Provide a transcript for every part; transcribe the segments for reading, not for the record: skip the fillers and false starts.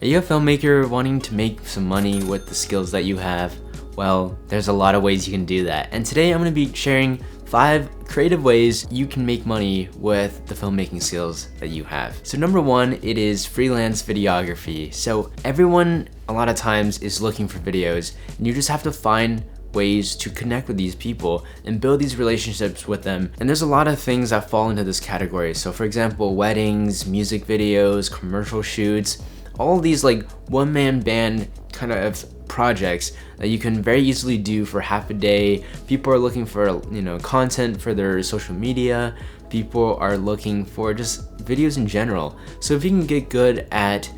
Are you a filmmaker wanting to make some money with the skills that you have? Well, there's a lot of ways you can do that. And today I'm going to be sharing 5 creative ways you can make money with the filmmaking skills that you have. So number 1, it is freelance videography. So everyone a lot of times is looking for videos, and you just have to find ways to connect with these people and build these relationships with them. And there's a lot of things that fall into this category. So for example, weddings, music videos, commercial shoots, all these like one-man band kind of projects that you can very easily do for half a day. People are looking for, content for their social media. People are looking for just videos in general. So if you can get good at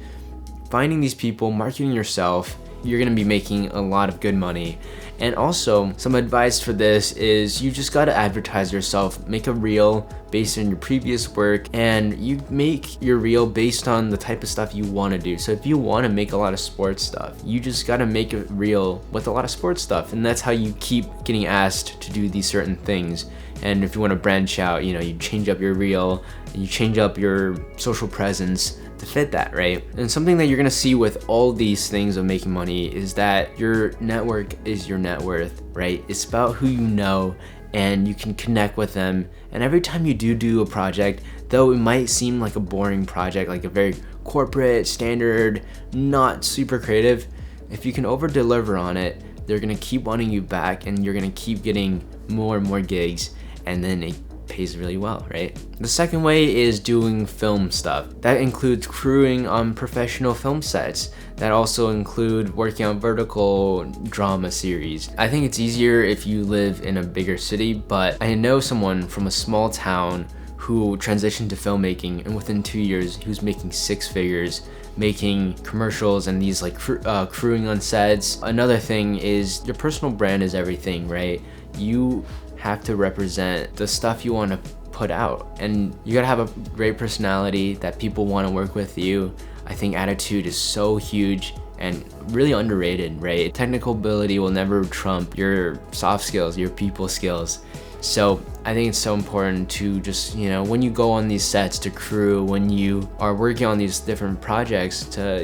finding these people, marketing yourself, you're gonna be making a lot of good money. And also, some advice for this is you just gotta advertise yourself, make a reel based on your previous work, and you make your reel based on the type of stuff you wanna do. So if you wanna make a lot of sports stuff, you just gotta make a reel with a lot of sports stuff, and that's how you keep getting asked to do these certain things. And if you wanna branch out, you change up your reel, and you change up your social presence to fit that, right? And something that you're gonna see with all these things of making money is that your network is your net worth, right? It's about who you know, and you can connect with them. And every time you do a project, though it might seem like a boring project, like a very corporate, standard, not super creative, if you can over deliver on it, they're gonna keep wanting you back, and you're gonna keep getting more and more gigs, and then it pays really well, right? The second way is doing film stuff. That includes crewing on professional film sets. That also include working on vertical drama series. I think it's easier if you live in a bigger city, but I know someone from a small town who transitioned to filmmaking, and within 2 years he was making 6 figures, making commercials and these like crewing on sets. Another thing is your personal brand is everything, right? You have to represent the stuff you want to put out, and you gotta have a great personality that people want to work with you. I think attitude is so huge and really underrated, right? Technical ability will never trump your soft skills, your people skills. So I think it's so important to just, when you go on these sets to crew, when you are working on these different projects, to,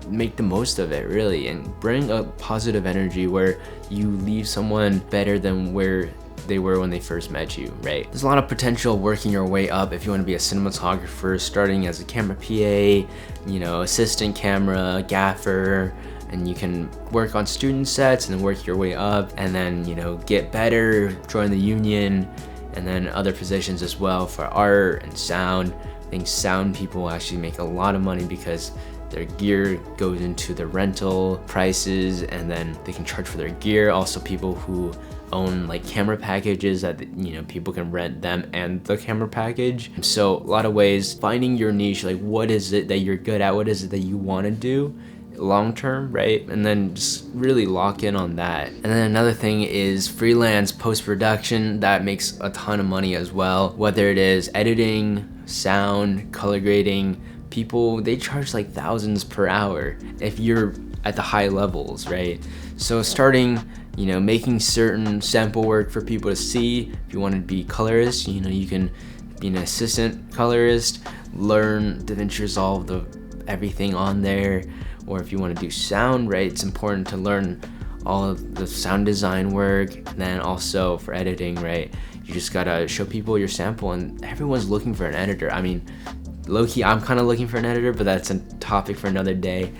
make the most of it really, and bring a positive energy where you leave someone better than where they were when they first met you, right? There's a lot of potential working your way up if you want to be a cinematographer, starting as a camera PA, assistant camera, gaffer, and you can work on student sets and then work your way up, and then, get better, join the union, and then other positions as well for art and sound. I think sound people actually make a lot of money because their gear goes into the rental prices, and then they can charge for their gear. Also, people who own like camera packages that people can rent them and the camera package. So a lot of ways finding your niche, like what is it that you're good at, what is it that you want to do long term, right? And then just really lock in on that. And then another thing is freelance post-production. That makes a ton of money as well, whether it is editing, sound, color grading. People, they charge like thousands per hour if you're at the high levels, right? So starting, making certain sample work for people to see. If you want to be colorist, you can be an assistant colorist, learn DaVinci Resolve, everything on there. Or if you want to do sound, right, it's important to learn all of the sound design work. And then also for editing, right, you just gotta show people your sample, and everyone's looking for an editor. I mean, low-key, I'm kind of looking for an editor, but that's a topic for another day.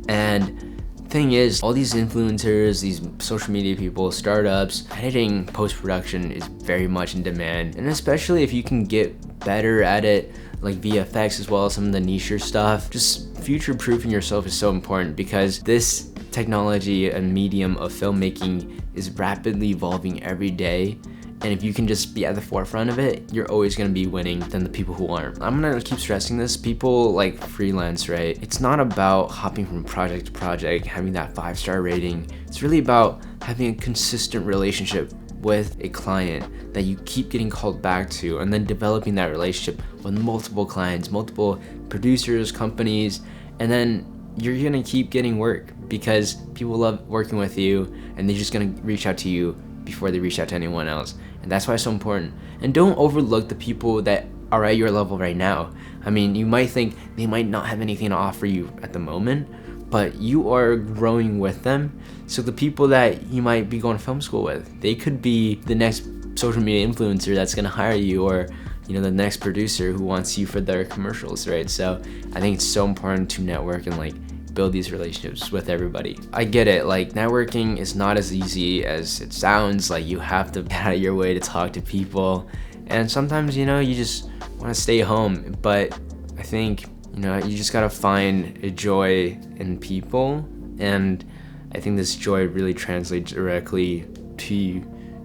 And thing is, all these influencers, these social media people, startups, editing post-production is very much in demand. And especially if you can get better at it, like VFX as well as some of the niche stuff, just future-proofing yourself is so important, because this technology and medium of filmmaking is rapidly evolving every day. And if you can just be at the forefront of it, you're always gonna be winning than the people who aren't. I'm gonna keep stressing this. People like freelance, right? It's not about hopping from project to project, having that 5-star rating. It's really about having a consistent relationship with a client that you keep getting called back to, and then developing that relationship with multiple clients, multiple producers, companies, and then you're gonna keep getting work because people love working with you, and they're just gonna reach out to you before they reach out to anyone else. And that's why it's so important. And don't overlook the people that are at your level right now. I mean, you might think they might not have anything to offer you at the moment, but you are growing with them. So the people that you might be going to film school with, they could be the next social media influencer that's going to hire you, or the next producer who wants you for their commercials, right? So I think it's so important to network and like build these relationships with everybody. I get it, like networking is not as easy as it sounds. Like you have to get out of your way to talk to people, and sometimes you just want to stay home. But I think you just gotta find a joy in people, and I think this joy really translates directly to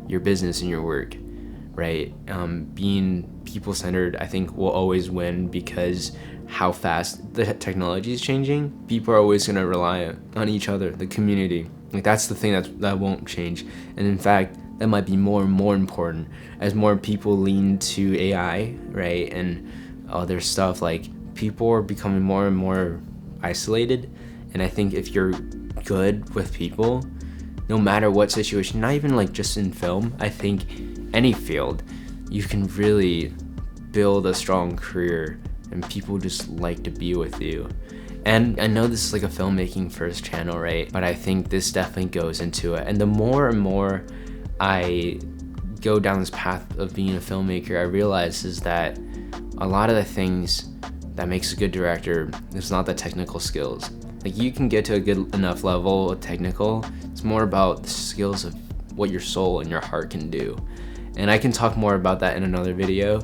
your business and your work, right? Being people-centered, I think, will always win, because how fast the technology is changing, people are always going to rely on each other, the community. Like that's the thing that won't change. And in fact, that might be more and more important as more people lean to AI, right? And other stuff. Like people are becoming more and more isolated. And I think if you're good with people, no matter what situation, not even like just in film, I think any field, you can really build a strong career and people just like to be with you. And I know this is like a filmmaking first channel, right? But I think this definitely goes into it. And the more and more I go down this path of being a filmmaker, I realize is that a lot of the things that makes a good director is not the technical skills. Like you can get to a good enough level of technical. It's more about the skills of what your soul and your heart can do. And I can talk more about that in another video,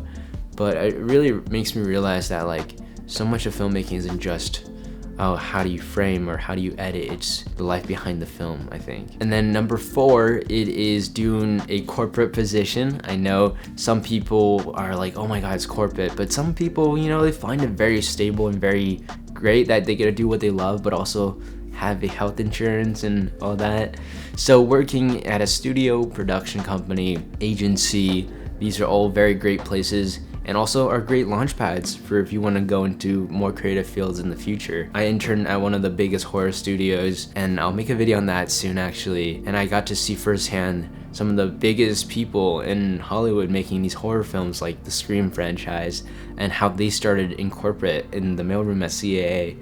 but it really makes me realize that like so much of filmmaking isn't just, oh, how do you frame or how do you edit? It's the life behind the film, I think. And then number 4, it is doing a corporate position. I know some people are like, oh my God, it's corporate. But some people, they find it very stable and very great that they get to do what they love, but also have a health insurance and all that. So working at a studio, production company, agency, these are all very great places, and also are great launch pads for if you want to go into more creative fields in the future. I interned at one of the biggest horror studios, and I'll make a video on that soon actually, and I got to see firsthand some of the biggest people in Hollywood making these horror films like the Scream franchise, and how they started in corporate in the mailroom at CAA.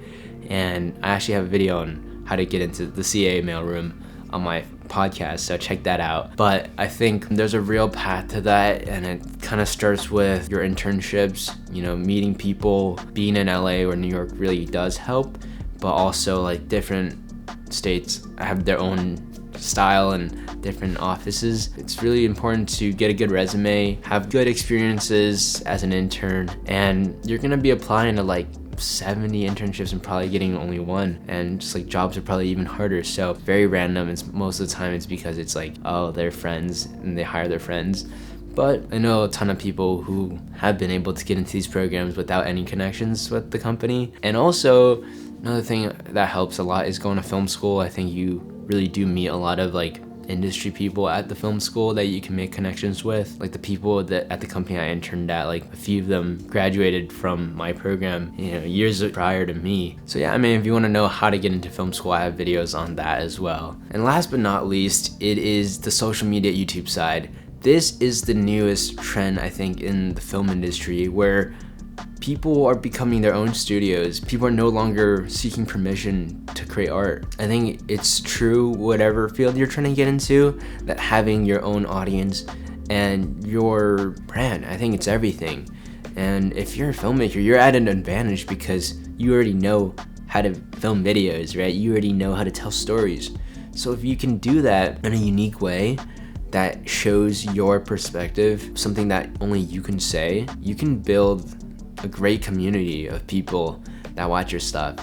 And I actually have a video on how to get into the CAA mailroom on my podcast, so check that out. But I think there's a real path to that, and it kind of starts with your internships, meeting people. Being in LA or New York really does help, but also like different states have their own style and different offices. It's really important to get a good resume, have good experiences as an intern, and you're gonna be applying to like 70 internships and probably getting only one, and just like jobs are probably even harder. So very random. It's most of the time it's because it's like, oh, they're friends and they hire their friends. But I know a ton of people who have been able to get into these programs without any connections with the company. And also another thing that helps a lot is going to film school. I think you really do meet a lot of like industry people at the film school that you can make connections with. Like the people that at the company I interned at, like a few of them graduated from my program, years prior to me. So yeah, I mean, if you want to know how to get into film school, I have videos on that as well. And last but not least, it is the social media YouTube side. This is the newest trend, I think, in the film industry, where people are becoming their own studios. People are no longer seeking permission to create art. I think it's true, whatever field you're trying to get into, that having your own audience and your brand, I think it's everything. And if you're a filmmaker, you're at an advantage because you already know how to film videos, right? You already know how to tell stories. So if you can do that in a unique way that shows your perspective, something that only you can say, you can build a great community of people that watch your stuff.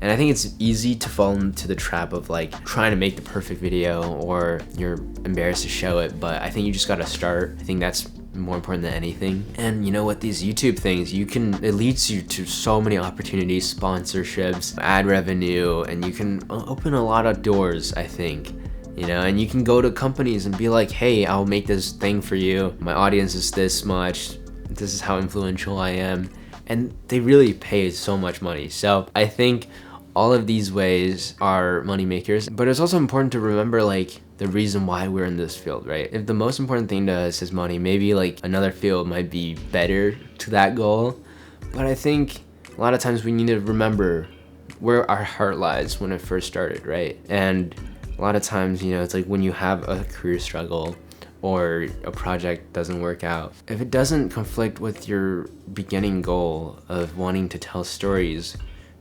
And I think it's easy to fall into the trap of like trying to make the perfect video, or you're embarrassed to show it, but I think you just gotta start. I think that's more important than anything. And with these YouTube things, it leads you to so many opportunities, sponsorships, ad revenue, and you can open a lot of doors, I think. And you can go to companies and be like, hey, I'll make this thing for you. My audience is this much. This is how influential I am. And they really pay so much money. So I think all of these ways are money makers, but it's also important to remember like the reason why we're in this field, right? If the most important thing to us is money, maybe like another field might be better to that goal. But I think a lot of times we need to remember where our heart lies when it first started, right? And a lot of times, you know, it's like when you have a career struggle or a project doesn't work out, if it doesn't conflict with your beginning goal of wanting to tell stories,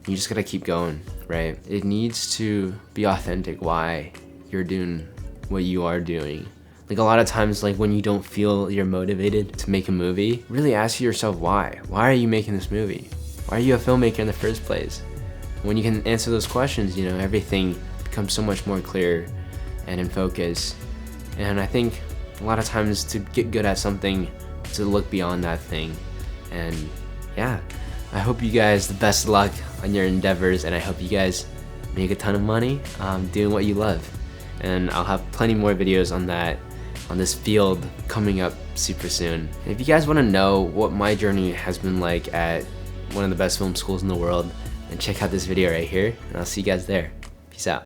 you just gotta keep going, right? It needs to be authentic why you're doing what you are doing. Like a lot of times, like when you don't feel you're motivated to make a movie, really ask yourself why. Why are you making this movie? Why are you a filmmaker in the first place? When you can answer those questions, you know, everything becomes so much more clear and in focus. And I think a lot of times to get good at something, to look beyond that thing. And yeah, I hope you guys the best luck on your endeavors, and I hope you guys make a ton of money doing what you love. And I'll have plenty more videos on that, on this field coming up super soon. And if you guys want to know what my journey has been like at one of the best film schools in the world, then check out this video right here, and I'll see you guys there. Peace out.